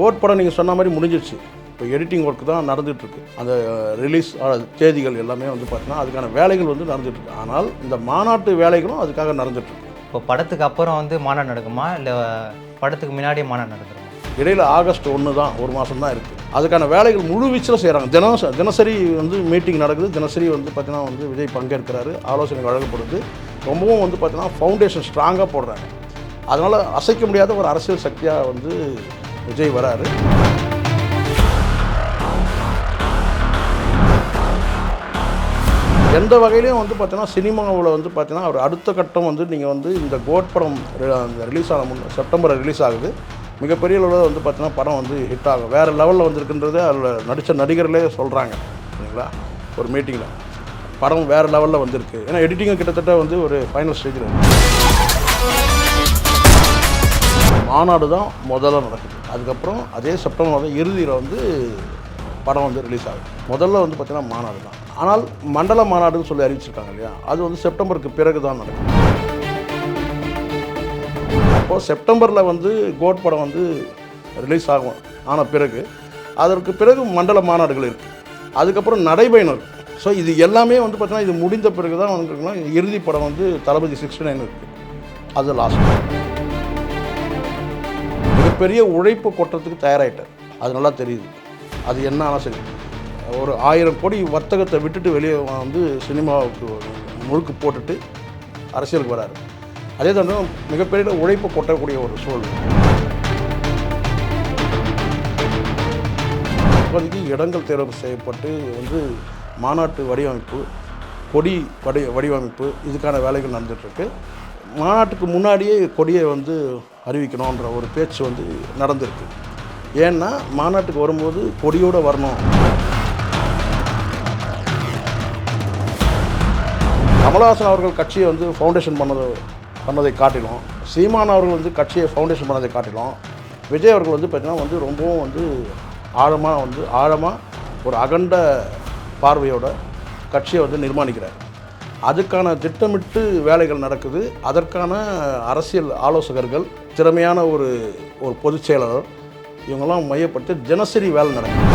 Code படம் நீங்கள் சொன்ன மாதிரி முடிஞ்சிடுச்சு. இப்போ எடிட்டிங் ஒர்க் தான் நடந்துகிட்ருக்கு. அந்த ரிலீஸ் தேதிகள் எல்லாமே வந்து பார்த்தீங்கன்னா அதுக்கான வேலைகள் வந்து நடந்துகிட்ருக்கு. ஆனால் இந்த மாநாட்டு வேலைகளும் அதுக்காக நடந்துகிட்ருக்கு. இப்போ படத்துக்கு அப்புறம் வந்து மாநாடு நடக்குமா, இல்லை படத்துக்கு முன்னாடியே மாநாடு நடந்துருமா? இடையில் ஆகஸ்ட் 1 தான், ஒரு மாதம் தான் இருக்குது. அதுக்கான வேலைகள் முழு வீச்சில் செய்கிறாங்க. தினசரி வந்து மீட்டிங் நடக்குது. தினசரி வந்து பார்த்தீங்கன்னா வந்து விஜய் பங்கேற்கிறாரு, ஆலோசனை வழங்கப்படுது. ரொம்பவும் வந்து பார்த்தீங்கன்னா ஃபவுண்டேஷன் ஸ்ட்ராங்காக போடுறாங்க. அதனால் அசைக்க முடியாத ஒரு அரசியல் சக்தியாக வந்து விஜய் வராரு. எந்த வகையிலையும் வந்து பார்த்தீங்கன்னா சினிமாவில் வந்து பார்த்தீங்கன்னா ஒரு அடுத்த கட்டம் வந்து நீங்கள் வந்து இந்த கோட் படம் ரிலீஸ் ஆன செப்டம்பர் ரிலீஸ் ஆகுது. மிகப்பெரிய அளவில் வந்து பார்த்தீங்கன்னா படம் வந்து ஹிட் ஆகும். வேறு லெவலில் வந்துருக்குன்றது அதில் நடித்த நடிகர்களே சொல்கிறாங்க. சரிங்களா? ஒரு மீட்டிங்கில் படம் வேறு லெவலில் வந்திருக்கு. ஏன்னா எடிட்டிங்கும் கிட்டத்தட்ட வந்து ஒரு ஃபைனல் ஸ்டேஜில் மாநாடு தான் முதல்ல நடக்குது. அதுக்கப்புறம் அதே செப்டம்பர் மாதம் இறுதியில் வந்து படம் வந்து ரிலீஸ் ஆகுது. முதல்ல வந்து பார்த்திங்கன்னா மாநாடு தான். ஆனால் மண்டல மாநாடுன்னு சொல்லி அறிவிச்சிருக்காங்க இல்லையா, அது வந்து செப்டம்பருக்கு பிறகு தான் நடக்கும். அப்போது செப்டம்பரில் வந்து கோட் படம் வந்து ரிலீஸ் ஆகும். ஆன பிறகு அதற்கு பிறகு மண்டல மாநாடுகள் இருக்குது. அதுக்கப்புறம் நடைபயணம் இருக்குது. ஸோ இது எல்லாமே வந்து பார்த்திங்கன்னா இது முடிந்த பிறகு தான் வந்துருக்குன்னா இறுதி படம் வந்து தளபதி 69 இருக்குது. அது லாஸ்ட். மிகப்பெரிய உழைப்பு கொட்டுறதுக்கு தயாராகிட்டார். அது நல்லா தெரியுது. அது என்ன ஆனால் சரி, ஒரு 1000 கோடி வர்த்தகத்தை விட்டுட்டு வெளியே வந்து சினிமாவுக்கு முழுக்கு போட்டுட்டு அரசியலுக்கு வராரு. அதே சமயம் மிகப்பெரிய உழைப்பு கொட்டக்கூடிய ஒரு சூழல். இப்போதைக்கு இடங்கள் தேர்வு செய்யப்பட்டு வந்து மாநாட்டு வடிவமைப்பு, கொடி வடிவமைப்பு இதுக்கான வேலைகள் நடந்துகிட்ருக்கு. மாநாட்டுக்கு முன்னாடியே கொடியை வந்து அறிவிக்கணுன்ற ஒரு பேச்சு வந்து நடந்திருக்கு. ஏன்னா மாநாட்டுக்கு வரும்போது கொடியோடு வரணும். கமலஹாசன் அவர்கள் கட்சியை வந்து ஃபவுண்டேஷன் பண்ணதை காட்டிலும், சீமான் அவர்கள் வந்து கட்சியை ஃபவுண்டேஷன் பண்ணதை காட்டிலும், விஜய் அவர்கள் வந்து பார்த்திங்கன்னா வந்து ரொம்பவும் வந்து ஆழமாக ஒரு அகண்ட பார்வையோட கட்சியை வந்து நிர்மாணிக்கிறார். அதுக்கான திட்டமிட்டு வேலைகள் நடக்குது. அதற்கான அரசியல் ஆலோசகர்கள், திறமையான ஒரு பொதுச் செயலாளர் இவங்கெல்லாம் மையப்பட்டு தினசரி வேலை நடக்குது.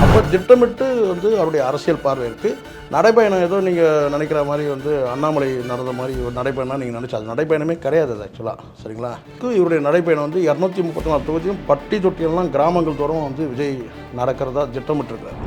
அப்போ திட்டமிட்டு வந்து அவருடைய அரசியல் பார்வை இருக்குது. நடைபயணம் ஏதோ நீங்கள் நினைக்கிற மாதிரி வந்து அண்ணாமலை நடந்த மாதிரி ஒரு நடைபயணம் நீங்கள் நினச்சா அது நடைபயணமே கிடையாது. அது ஆக்சுவலாக சரிங்களா, இவருடைய நடைபயணம் வந்து 234 தொகுதியும் பட்டி தொட்டியெல்லாம் கிராமங்கள் தோறும் வந்து விஜய் நடக்கிறதா திட்டமிட்டுருக்கிறார்.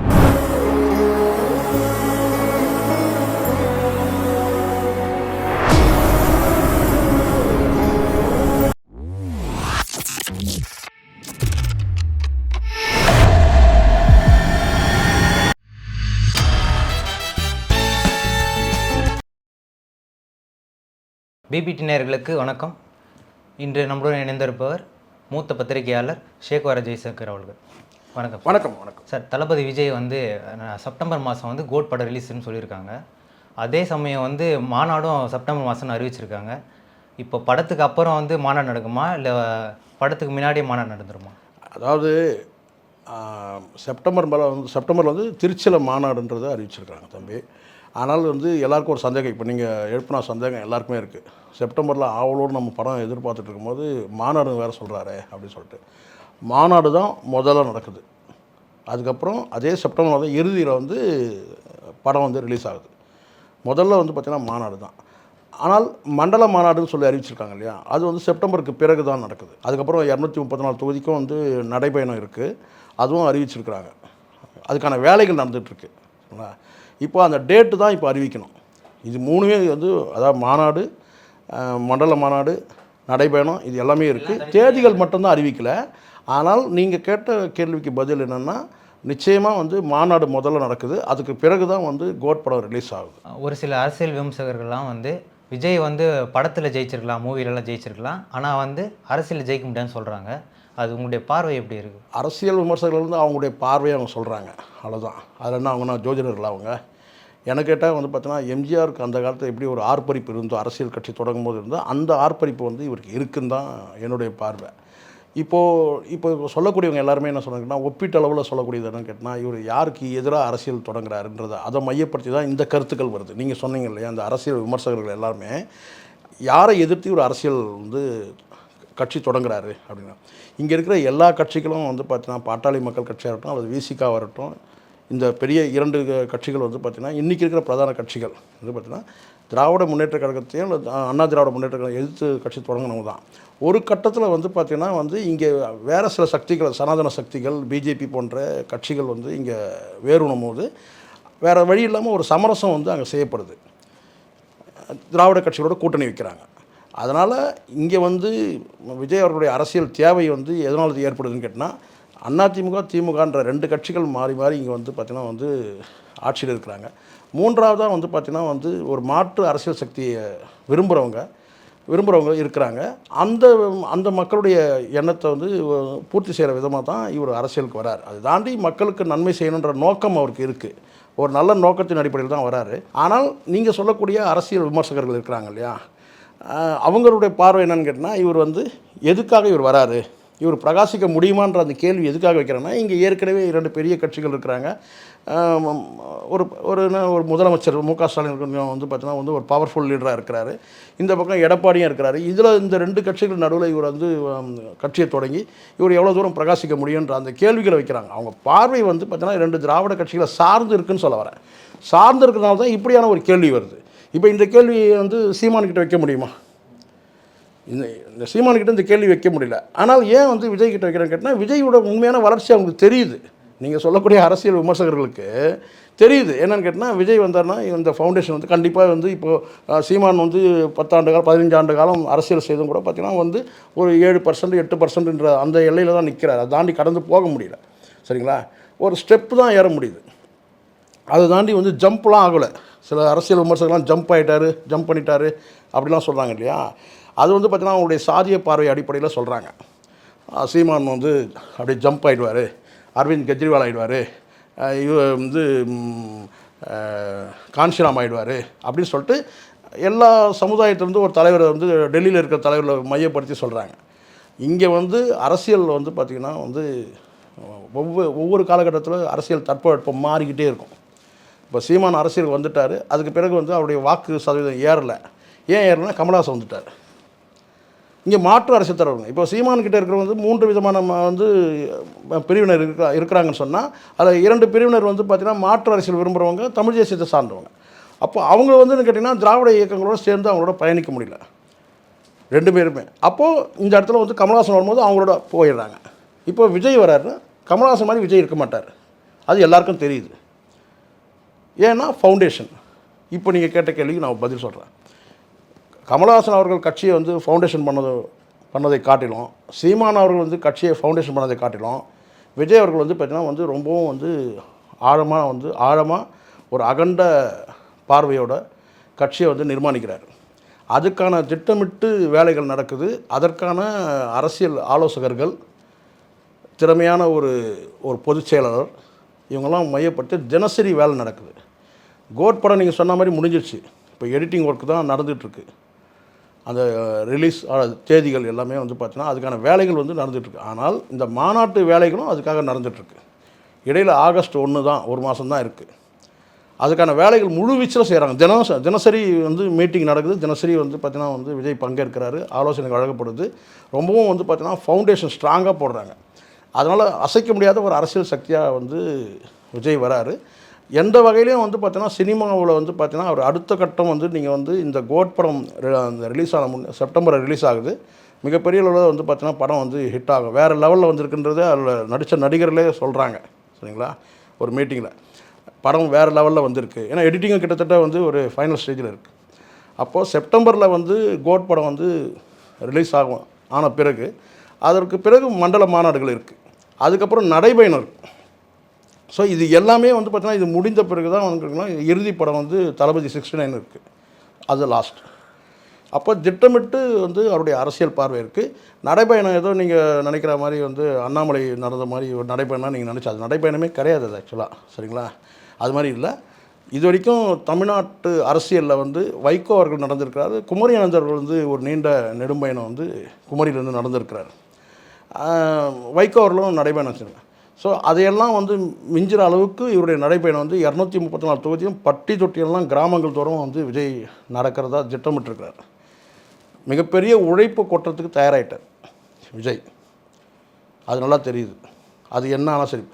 பிபிடி நேயர்களுக்கு வணக்கம். இன்று நம்மளுடன் இணைந்திருப்பவர் மூத்த பத்திரிகையாளர் ஷேக்வார ஜெய்சங்கர் அவர்கள். வணக்கம். வணக்கம். வணக்கம் சார். தளபதி விஜய் வந்து செப்டம்பர் மாதம் வந்து கோட் படம் ரிலீஸ்ன்னு சொல்லியிருக்காங்க. அதே சமயம் வந்து மாநாடும் செப்டம்பர் மாதம்னு அறிவிச்சிருக்காங்க. இப்போ படத்துக்கு அப்புறம் வந்து மாநாடு நடக்குமா, இல்லை படத்துக்கு முன்னாடியே மாநாடு நடந்துருமா? அதாவது செப்டம்பரில் வந்து திருச்சியில் மாநாடுன்றதை அறிவிச்சிருக்காங்க தம்பி. ஆனால் வந்து எல்லாருக்கும் ஒரு சந்தேகம், இப்போ நீங்கள் எழுப்பினா சந்தேகம் எல்லாருக்குமே இருக்குது. செப்டம்பரில் ஆவலோடு நம்ம படம் எதிர்பார்த்துட்டு இருக்கும்போது மாநாடு வேறு சொல்கிறாரே அப்படின்னு சொல்லிட்டு. மாநாடு தான் முதல்ல நடக்குது. அதுக்கப்புறம் அதே செப்டம்பர் மாதம் இறுதியில் வந்து படம் வந்து ரிலீஸ் ஆகுது. முதல்ல வந்து பார்த்திங்கன்னா மாநாடு தான். ஆனால் மண்டல மாநாடுன்னு சொல்லி அறிவிச்சிருக்காங்க இல்லையா, அது வந்து செப்டம்பருக்கு பிறகு தான் நடக்குது. அதுக்கப்புறம் 234 தொகுதிக்கும் வந்து நடைபயணம் இருக்குது. அதுவும் அறிவிச்சிருக்கிறாங்க. அதுக்கான வேலைகள் நடந்துகிட்ருக்கு. இப்போ அந்த டேட்டு தான் இப்போ அறிவிக்கணும். இது மூணுமே வந்து அதாவது மாநாடு, மண்டல மாநாடு, நடைபயணம் இது எல்லாமே இருக்குது. தேதிகள் மட்டும்தான் அறிவிக்கலை. ஆனால் நீங்கள் கேட்ட கேள்விக்கு பதில் என்னென்னா, நிச்சயமாக வந்து மாநாடு முதல்ல நடக்குது. அதுக்கு பிறகு தான் வந்து கோட் படம் ரிலீஸ் ஆகுது. ஒரு சில அரசியல் விமர்சகர்கள்லாம் வந்து விஜய் வந்து படத்தில் ஜெயிச்சிருக்கலாம், மூவிலெலாம் ஜெயிச்சிருக்கலாம், ஆனால் வந்து அரசியல் ஜெயிக்க முடியாதுன்னு சொல்கிறாங்க. அது உங்களுடைய பார்வை எப்படி இருக்குது? அரசியல் விமர்சகர்கள் வந்து அவங்களுடைய பார்வையை அவங்க சொல்கிறாங்க, அவ்வளோதான். அதில் என்ன அவங்கன்னா ஜோதிடர்கள் அவங்க. எனக்கு கேட்டால் வந்து பார்த்தீங்கன்னா எம்ஜிஆருக்கு அந்த காலத்தில் எப்படி ஒரு ஆர்ப்பரிப்பு இருந்தோ, அரசியல் கட்சி தொடங்கும் போது இருந்தோ அந்த ஆர்ப்பரிப்பு வந்து இவருக்கு இருக்குன்னு தான் என்னுடைய பார்வை. இப்போ சொல்லக்கூடியவங்க எல்லாருமே என்ன சொன்னாங்கன்னா, ஒப்பீட்டளவில் சொல்லக்கூடியது என்னன்னு கேட்டால், இவர் யாருக்கு எதிராக அரசியல் தொடங்குறாருன்றதை அதை மையப்படுத்தி தான் இந்த கருத்துக்கள் வருது. நீங்கள் சொன்னீங்க இல்லையா, அந்த அரசியல் விமர்சகர்கள் எல்லாருமே யாரை எதிர்த்து ஒரு அரசியல் வந்து கட்சி தொடங்குறாரு அப்படின்னா, இங்கே இருக்கிற எல்லா கட்சிகளும் வந்து பார்த்தீங்கன்னா பாட்டாளி மக்கள் கட்சியாக இருக்கட்டும் அல்லது விசிகா வரட்டும், இந்த பெரிய 2 கட்சிகள் வந்து பார்த்திங்கன்னா இன்றைக்கி இருக்கிற பிரதான கட்சிகள் வந்து பார்த்திங்கன்னா திராவிட முன்னேற்ற கழகத்தையும் அல்லது அண்ணா திராவிட முன்னேற்ற கழகம் எதிர்த்து கட்சி தொடங்கினவங்க தான். ஒரு கட்டத்தில் வந்து பார்த்திங்கன்னா வந்து இங்கே வேறு சில சக்திகள், சனாதன சக்திகள், பிஜேபி போன்ற கட்சிகள் வந்து இங்கே வேரூனும் போது வேறு வழி இல்லாமல் ஒரு சமரசம் வந்து அங்கே செய்யப்படுது. திராவிட கட்சிகளோட கூட்டணி வைக்கிறாங்க. அதனால் இங்கே வந்து விஜய் அவர்களுடைய அரசியல் தேவை வந்து எதனால் இது ஏற்படுதுன்னு கேட்டால், அதிமுக, திமுகன்ற 2 கட்சிகள் மாறி மாறி இங்கே வந்து பார்த்திங்கன்னா வந்து ஆட்சியில் இருக்கிறாங்க. மூன்றாவதாக வந்து பார்த்திங்கன்னா வந்து ஒரு மாற்று அரசியல் சக்தியை விரும்புகிறவங்க இருக்கிறாங்க. அந்த அந்த மக்களுடைய எண்ணத்தை வந்து பூர்த்தி செய்கிற விதமாக தான் இவர் அரசியலுக்கு வரார். அதை தாண்டி மக்களுக்கு நன்மை செய்யணுன்ற நோக்கம் அவருக்கு இருக்குது. ஒரு நல்ல நோக்கத்தின் அடிப்படையில் தான் வராரு. ஆனால் நீங்கள் சொல்லக்கூடிய அரசியல் விமர்சகர்கள் இருக்கிறாங்க இல்லையா, அவங்களுடைய பார்வை என்னன்னு கேட்டால், இவர் வந்து எதுக்காக இவர் வராரு, இவர் பிரகாசிக்க முடியுமான்ற அந்த கேள்வி எதுக்காக வைக்கிறேன்னா, இங்கே ஏற்கனவே 2 பெரிய கட்சிகள் இருக்கிறாங்க. ஒரு முதலமைச்சர் மு.க. ஸ்டாலின் வந்து பார்த்தீங்கன்னா வந்து ஒரு பவர்ஃபுல் லீடராக இருக்கிறாரு. இந்த பக்கம் எடப்பாடியும் இருக்கிறாரு. இதில் இந்த 2 கட்சிகள் நடுவில் இவர் வந்து கட்சியை தொடங்கி இவர் எவ்வளோ தூரம் பிரகாசிக்க முடியுன்ற அந்த கேள்விகளை வைக்கிறாங்க. அவங்க பார்வை வந்து பார்த்தீங்கன்னா 2 திராவிட கட்சிகளை சார்ந்து இருக்குன்னு சொல்ல வரேன். சார்ந்து இருக்கிறதுனால தான் இப்படியான ஒரு கேள்வி வருது. இப்போ இந்த கேள்வியை வந்து சீமான்கிட்ட வைக்க முடியுமா? இந்த சீமான்கிட்ட இந்த கேள்வி வைக்க முடியல. ஆனால் ஏன் வந்து விஜய் கிட்ட வைக்கிறேன்னு கேட்டால், விஜயோட உண்மையான வளர்ச்சி அவங்களுக்கு தெரியுது. நீங்கள் சொல்லக்கூடிய அரசியல் விமர்சகர்களுக்கு தெரியுது. என்னென்னு கேட்டால், விஜய் வந்தார்னா இந்த ஃபவுண்டேஷன் வந்து கண்டிப்பாக வந்து இப்போது சீமான் வந்து 10 ஆண்டு காலம் 15 ஆண்டு காலம் அரசியல் செய்தும் கூட பார்த்திங்கன்னா வந்து ஒரு 7% 8%ன்ற அந்த எல்லையில் தான் நிற்கிறார். அதை தாண்டி கடந்து போக முடியல. சரிங்களா? ஒரு ஸ்டெப்பு தான் ஏற முடியுது. அதை தாண்டி வந்து ஜம்ப்லாம் ஆகலை. சில அரசியல் விமர்சகர்லாம் ஜம்ப் பண்ணிட்டாரு அப்படிலாம் சொல்கிறாங்க இல்லையா? அது வந்து பார்த்திங்கன்னா அவங்களுடைய சாதிய பார்வை அடிப்படையில் சொல்கிறாங்க. சீமான் வந்து அப்படியே ஜம்ப் ஆகிடுவார், அரவிந்த் கெஜ்ரிவால் ஆகிடுவார், இவர் வந்து காஞ்சிராம் ஆகிடுவார் அப்படின்னு சொல்லிட்டு எல்லா சமுதாயத்திலேருந்து ஒரு தலைவரை வந்து டெல்லியில் இருக்கிற தலைவரை மையப்படுத்தி சொல்கிறாங்க. இங்கே வந்து அரசியல் வந்து பார்த்திங்கன்னா வந்து ஒவ்வொரு காலகட்டத்தில் அரசியல் தட்பவெட்பம் மாறிக்கிட்டே இருக்கும். இப்போ சீமான் அரசியலுக்கு வந்துட்டார். அதுக்கு பிறகு வந்து அவருடைய வாக்கு சதவீதம் ஏறலை. ஏன் ஏறலைன்னா கமலஹாசன் வந்துட்டார். இங்கே மாற்று அரசியல் தலைவருங்க. இப்போ சீமான்கிட்ட இருக்கிறவங்க வந்து 3 விதமான வந்து பிரிவினர் இருக்கிறாங்கன்னு சொன்னால், அதில் 2 பிரிவினர் வந்து பார்த்திங்கன்னா மாற்று அரசியல் விரும்புகிறவங்க, தமிழ் தேசியத்தை சார்ந்தவங்க. அப்போ அவங்க வந்து கேட்டிங்கன்னா திராவிட இயக்கங்களோட சேர்ந்து அவங்களோட பயணிக்க முடியல 2 பேருமே. அப்போது இந்த இடத்துல வந்து கமலஹாசன் வரும்போது அவங்களோட போயிடுறாங்க. இப்போ விஜய் வராருன்னா கமலஹாசன் மாதிரி விஜய் இருக்க மாட்டார். அது எல்லாருக்கும் தெரியுது. ஏன்னா ஃபவுண்டேஷன். இப்போ நீங்கள் கேட்ட கேள்விக்கு நான் பதில் சொல்கிறேன். கமலஹாசன் அவர்கள் கட்சியை வந்து ஃபவுண்டேஷன் பண்ணதை காட்டிலும், சீமான் அவர்கள் வந்து கட்சியை ஃபவுண்டேஷன் பண்ணதை காட்டிலும், விஜய் அவர்கள் வந்து பார்த்திங்கன்னா வந்து ரொம்பவும் வந்து ஆழமாக ஒரு அகண்ட பார்வையோட கட்சியை வந்து நிர்மாணிக்கிறார். அதுக்கான திட்டமிட்டு வேலைகள் நடக்குது. அதற்கான அரசியல் ஆலோசகர்கள், திறமையான ஒரு பொதுச் செயலாளர், இவங்கெல்லாம் மையப்பட்டு தினசரி வேலை நடக்குது. கோட் படம் நீங்கள் சொன்ன மாதிரி முடிஞ்சிடுச்சு. இப்போ எடிட்டிங் ஒர்க் தான் நடந்துகிட்ருக்கு. அந்த ரிலீஸ் தேதிகள் எல்லாமே வந்து பார்த்திங்கன்னா அதுக்கான வேலைகள் வந்து நடந்துகிட்ருக்கு. ஆனால் இந்த மாநாட்டு வேலைகளும் அதுக்காக நடந்துகிட்ருக்கு. இடையில் ஆகஸ்ட் 1 தான், 1 மாதம் தான் இருக்குது. அதுக்கான வேலைகள் முழு வீச்சில் செய்கிறாங்க. தினசரி வந்து மீட்டிங் நடக்குது. தினசரி வந்து பார்த்திங்கன்னா வந்து விஜய் பங்கேற்கிறாரு, ஆலோசனை வழங்கப்படுது. ரொம்பவும் வந்து பார்த்திங்கன்னா ஃபவுண்டேஷன் ஸ்ட்ராங்காக போடுறாங்க. அதனால் அசைக்க முடியாத ஒரு அரசியல் சக்தியாக வந்து விஜய் வராரு. எந்த வகையிலையும் வந்து பார்த்தீங்கன்னா சினிமாவில் வந்து பார்த்தீங்கன்னா அவர் அடுத்த கட்டம் வந்து நீங்கள் வந்து இந்த கோட் படம் ரிலீஸ் ஆன செப்டம்பரில் ரிலீஸ் ஆகுது. மிகப்பெரிய அளவில் வந்து பார்த்தீங்கன்னா படம் வந்து ஹிட் ஆகும். வேறு லெவலில் வந்துருக்குன்றது அதில் நடித்த நடிகர்களே சொல்கிறாங்க. சரிங்களா? ஒரு மீட்டிங்கில் படம் வேறு லெவலில் வந்திருக்கு. ஏன்னா எடிட்டிங்கும் கிட்டத்தட்ட வந்து ஒரு ஃபைனல் ஸ்டேஜில் இருக்குது. அப்போது செப்டம்பரில் வந்து கோட் படம் வந்து ரிலீஸ் ஆன பிறகு அதற்கு பிறகு மண்டல மாநாடுகள் இருக்குது. அதுக்கப்புறம் நடைபயணம் இருக்குது. ஸோ இது எல்லாமே வந்து பார்த்திங்கன்னா இது முடிந்த பிறகு தான் வந்து இறுதி படம் வந்து தளபதி 69 இருக்குது. அது லாஸ்ட். அப்போ திட்டமிட்டு வந்து அவருடைய அரசியல் பார்வை இருக்குது. நடைபயணம் ஏதோ நீங்கள் நினைக்கிற மாதிரி வந்து அண்ணாமலை நடந்த மாதிரி ஒரு நடைபயணம் நீங்கள் நினச்சா அது நடைபயணமே கிடையாது. அது ஆக்சுவலாக சரிங்களா? அது மாதிரி இல்லை. இது வரைக்கும் தமிழ்நாட்டு அரசியலில் வந்து வைகோ அவர்கள் நடந்திருக்கிறாரு. குமரி அனந்தர்கள் வந்து ஒரு நீண்ட நெடும்பயணம் வந்து குமரியிலேருந்து நடந்திருக்கிறார். வைகோ அவர்களும் நடைபயணம் வச்சுருக்காங்க. ஸோ அதையெல்லாம் வந்து மிஞ்சிற அளவுக்கு இவருடைய நடைபயணம் வந்து 234 தொகுதியும் பட்டி தொட்டியெல்லாம் கிராமங்கள் தோறும் வந்து விஜய் நடக்கிறதா திட்டமிட்டிருக்கிறார். மிகப்பெரிய உழைப்பு கொட்டுறதுக்கு தயாராகிட்டார். விஜய். அது நல்லா தெரியுது. அது என்ன ஆனால் சரி,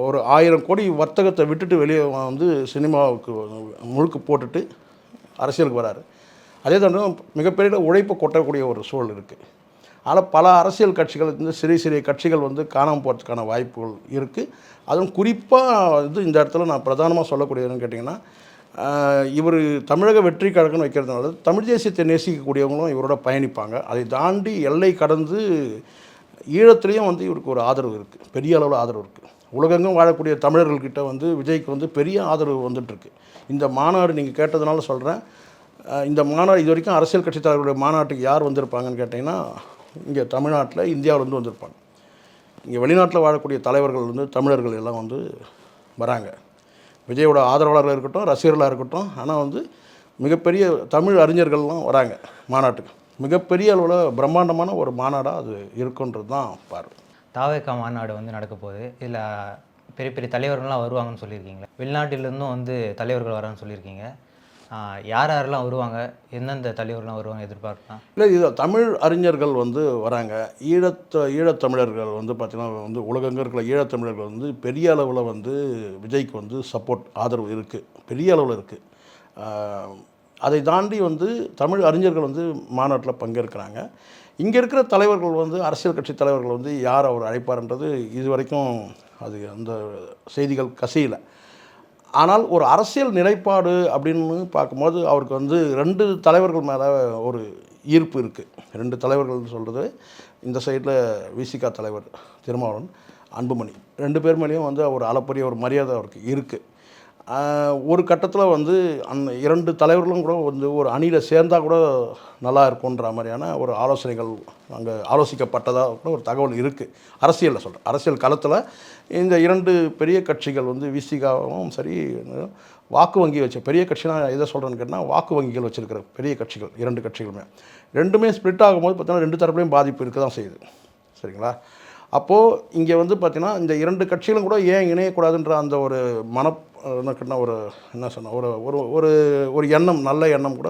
ஒரு 1000 கோடி வர்த்தகத்தை விட்டுட்டு வெளியே வந்து சினிமாவுக்கு முழுக்க போட்டுட்டு அரசியலுக்கு வராரு. அதே சமயம் மிகப்பெரிய உழைப்பை கொட்டக்கூடிய ஒரு சூழல் இருக்குது. ஆனால் பல அரசியல் கட்சிகள் வந்து சிறிய சிறிய கட்சிகள் வந்து காணாமல் போகிறதுக்கான வாய்ப்புகள் இருக்குது. அதுவும் குறிப்பாக வந்து இந்த இடத்துல நான் பிரதானமாக சொல்லக்கூடியதுன்னு கேட்டிங்கன்னா, இவர் தமிழக வெற்றி கழகம்னு வைக்கிறதுனால தமிழ் தேசியத்தை நேசிக்கக்கூடியவங்களும் இவரோட பயணிப்பாங்க. அதை தாண்டி எல்லை கடந்து ஈழத்துலேயும் வந்து இவருக்கு ஒரு ஆதரவு இருக்குது, பெரிய அளவில் ஆதரவு இருக்குது. உலகெங்கும் வாழக்கூடிய தமிழர்கள்கிட்ட வந்து விஜய்க்கு வந்து பெரிய ஆதரவு வந்துட்டுருக்கு. இந்த மாநாடு நீங்கள் கேட்டதுனால சொல்கிறேன், இந்த மாநாடு இது வரைக்கும் அரசியல் கட்சி தலைவர்களுடைய மாநாட்டுக்கு யார் வந்திருப்பாங்கன்னு கேட்டிங்கன்னா, இங்கே தமிழ்நாட்டில் இந்தியாவிலேருந்து வந்திருப்பாங்க. இங்கே வெளிநாட்டில் வாழக்கூடிய தலைவர்கள் வந்து தமிழர்கள் எல்லாம் வந்து வராங்க. விஜயோட ஆதரவாளர்கள் இருக்கட்டும், ரசிகர்களாக இருக்கட்டும். ஆனால் வந்து மிகப்பெரிய தமிழ் அறிஞர்கள்லாம் வராங்க மாநாட்டுக்கு. மிகப்பெரிய அளவில் பிரம்மாண்டமான ஒரு மாநாடாக அது இருக்குன்றது தான் பார்வை. தாவேகா மாநாடு வந்து நடக்க போகுது. இதில் பெரிய பெரிய தலைவர்கள்லாம் வருவாங்கன்னு சொல்லியிருக்கீங்க. வெளிநாட்டிலேருந்தும் வந்து தலைவர்கள் வரான்னு சொல்லியிருக்கீங்க. யார் யாரெல்லாம் வருவாங்க, எந்தெந்த தலைவர்கள்லாம் வருவாங்க எதிர்பார்க்கலாம்? இல்லை, இது தமிழ் அறிஞர்கள் வந்து வராங்க. ஈழத்தமிழர்கள் வந்து பார்த்திங்கன்னா வந்து உலகெங்கும் இருக்கிற ஈழத்தமிழர்கள் வந்து பெரிய அளவில் வந்து விஜய்க்கு வந்து சப்போர்ட் ஆதரவு இருக்குது, பெரிய அளவில் இருக்குது. அதை தாண்டி வந்து தமிழ் அறிஞர்கள் வந்து மாநாட்டில் பங்கேற்கிறாங்க. இங்கே இருக்கிற தலைவர்கள் வந்து அரசியல் கட்சி தலைவர்கள் வந்து யார் அவர் அழைப்பார்ன்றது இது வரைக்கும் அது அந்த செய்திகள் கசியலை. ஆனால் ஒரு அரசியல் நிலைப்பாடு அப்படின்னு பார்க்கும்போது அவருக்கு வந்து 2 தலைவர்கள் மேலே ஒரு ஈர்ப்பு இருக்குது. 2 தலைவர்கள் சொல்கிறது, இந்த சைடில் விசிகா தலைவர் திருமாவளவன், அன்புமணி, 2 பேர் மேலேயும் வந்து ஒரு அளப்பரிய ஒரு மரியாதை அவருக்கு இருக்குது. ஒரு கட்டத்தில் வந்து அந்த 2 தலைவர்களும் கூட வந்து ஒரு அணியில் சேர்ந்தால் கூட நல்லா இருக்குன்ற மாதிரியான ஒரு ஆலோசனைகள் அங்கே ஆலோசிக்கப்பட்டதாக கூட ஒரு தகவல் இருக்குது. அரசியலில் சொல்கிறேன், அரசியல் களத்தில் இந்த 2 பெரிய கட்சிகள் வந்து விசிகாவும் சரி, வாக்கு வங்கி வச்ச பெரிய கட்சினா எதை சொல்கிறேன்னு கேட்டால் வாக்கு வங்கிகள் வச்சுருக்கிற பெரிய கட்சிகள் 2 கட்சிகளுமே, ரெண்டுமே ஸ்ப்ளிட் ஆகும்போது பார்த்தீங்கன்னா 2 தரப்புலையும் பாதிப்பு இருக்க தான் செய்யுது. சரிங்களா? அப்போது இங்கே வந்து பார்த்திங்கன்னா இந்த 2 கட்சிகளும் கூட ஏன் இணையக்கூடாதுன்ற அந்த ஒரு ஒரு என்ன சொன்ன ஒரு ஒரு ஒரு எண்ணம், நல்ல எண்ணம் கூட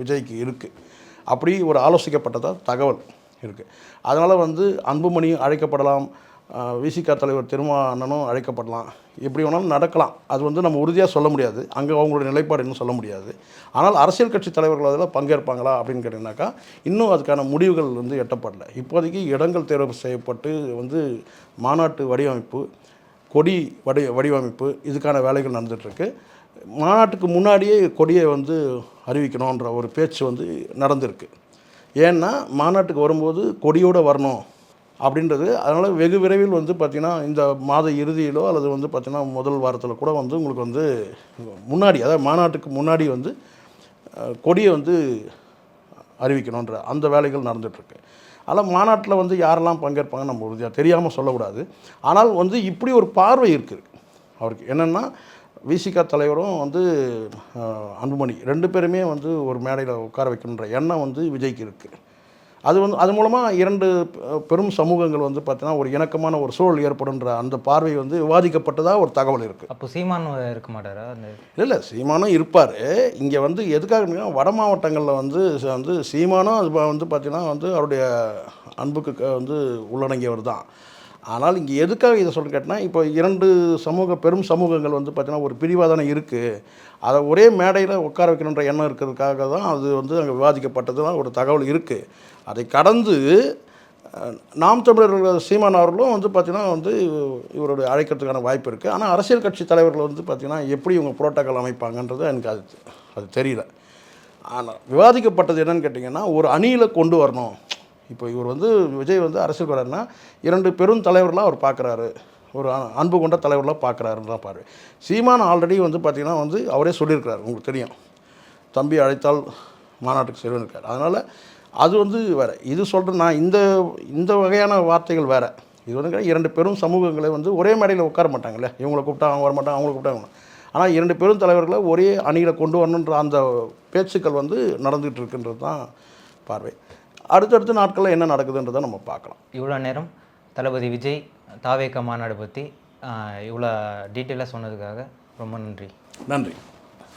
விஜய்க்கு இருக்குது. அப்படி ஒரு ஆலோசிக்கப்பட்டதாக தகவல் இருக்குது. அதனால் வந்து அன்புமணியும் அழைக்கப்படலாம், விசிகா தலைவர் திருமாவளவனும் அழைக்கப்படலாம், எப்படி வேணாலும் நடக்கலாம். அது வந்து நம்ம உறுதியாக சொல்ல முடியாது, அங்கே அவங்களுடைய நிலைப்பாடு இன்னும் சொல்ல முடியாது. ஆனால் அரசியல் கட்சி தலைவர்கள் அதில் பங்கேற்பாங்களா அப்படின்னு கேட்டிங்கனாக்கா இன்னும் அதுக்கான முடிவுகள் வந்து எட்டப்படலை. இப்போதைக்கு இடங்கள் தேர்வு செய்யப்பட்டு வந்து மாநாட்டு வடிவமைப்பு, கொடி வடிவமைப்பு இதுக்கான வேலைகள் நடந்துகிட்ருக்கு. மாநாட்டுக்கு முன்னாடியே கொடியை வந்து அறிவிக்கணுன்ற ஒரு பேச்சு வந்து நடந்திருக்கு. ஏன்னா மாநாட்டுக்கு வரும்போது கொடியோடு வரணும் அப்படின்றது. அதனால் வெகு விரைவில் வந்து பார்த்திங்கன்னா இந்த மாத இறுதியிலோ அல்லது வந்து பார்த்திங்கன்னா முதல் வாரத்தில் கூட வந்து உங்களுக்கு வந்து முன்னாடி, அதாவது மாநாட்டுக்கு முன்னாடி வந்து கொடியை வந்து அறிவிக்கணுன்ற அந்த வேலைகள் நடந்துகிட்ருக்கு. ஆனால் மாநாட்டில் வந்து யாரெல்லாம் பங்கேற்பாங்க நம்ம உறுதியாக தெரியாமல் சொல்லக்கூடாது. ஆனால் வந்து இப்படி ஒரு பார்வை இருக்குது அவருக்கு. என்னென்னா விசிகா தலைவரும் வந்து அன்புமணி 2 பேருமே வந்து ஒரு மேடையில் உட்கார வைக்கணுன்ற எண்ணம் வந்து விஜய்க்கு இருக்குது. அது வந்து அது மூலமாக 2 பெரும் சமூகங்கள் வந்து பார்த்தீங்கன்னா ஒரு இணக்கமான ஒரு சூழல் ஏற்படுன்ற அந்த பார்வை வந்து விவாதிக்கப்பட்டதாக ஒரு தகவல் இருக்குது. அப்போ சீமான் இருக்க மாட்டாரா? இல்லை, சீமானும் இருப்பார். இங்கே வந்து எதுக்காக வட மாவட்டங்களில் வந்து வந்து சீமானும் அது வந்து பார்த்திங்கன்னா வந்து அவருடைய அன்புக்கு வந்து உள்ளடங்கியவர் தான். ஆனால் இங்கே எதுக்காக இதை சொல்ல கேட்டால், இப்போ 2 பெரும் சமூகங்கள் வந்து பார்த்திங்கன்னா ஒரு பிரிவாக தானே இருக்குது. அதை ஒரே மேடையில் உட்கார வைக்கணுன்ற எண்ணம் இருக்கிறதுக்காக தான் அது வந்து அங்கே விவாதிக்கப்பட்டது தான் ஒரு தகவல் இருக்குது. அதை கடந்து நாம் தமிழர்கள் சீமான் அவர்களும் வந்து பார்த்திங்கன்னா வந்து இவருடைய அழைக்கிறதுக்கான வாய்ப்பு இருக்குது. ஆனால் அரசியல் கட்சி தலைவர்கள் வந்து பார்த்திங்கன்னா எப்படி இவங்க புரோட்டோக்கால் அமைப்பாங்கன்றது எனக்கு அது தெரியல. ஆனால் விவாதிக்கப்பட்டது என்னென்னு கேட்டிங்கன்னா, ஒரு அணியில் கொண்டு வரணும். இப்போ இவர் வந்து விஜய் வந்து அரசியல் வர்றாருன்னா 2 பெரும் தலைவர்களாக அவர் பார்க்குறாரு, ஒரு அன்பு கொண்ட தலைவர்களாக பார்க்குறாருன்னு தான் பாரு. சீமான் ஆல்ரெடி வந்து பார்த்திங்கன்னா வந்து அவரே சொல்லியிருக்கிறார், உங்களுக்கு தெரியும், தம்பி அழைத்தால் மாநாட்டுக்கு செல்வனிருக்கார். அதனால் அது வந்து வேறு. இது சொல்கிறேன் நான், இந்த வகையான வார்த்தைகள் வேறு. இது வந்து 2 பெரும் சமூகங்களை வந்து ஒரே மேடையில் உட்கார மாட்டாங்கல்ல, இவங்களை கூப்பிட்டா அவங்க வர மாட்டாங்க, அவங்கள கூப்பிட்டாங்க. ஆனால் 2 பெரும் தலைவர்களை ஒரே அணியில் கொண்டு வரணுன்ற அந்த பேச்சுக்கள் வந்து நடந்துகிட்டு இருக்குன்றது தான் பார்வை. அடுத்தடுத்த நாட்களில் என்ன நடக்குதுன்றதை நம்ம பார்க்கலாம். இவ்வளோ நேரம் தளபதி விஜய் தாவேகா மாநாடு பற்றி இவ்வளோ டீட்டெயிலாக சொன்னதுக்காக ரொம்ப நன்றி. நன்றி.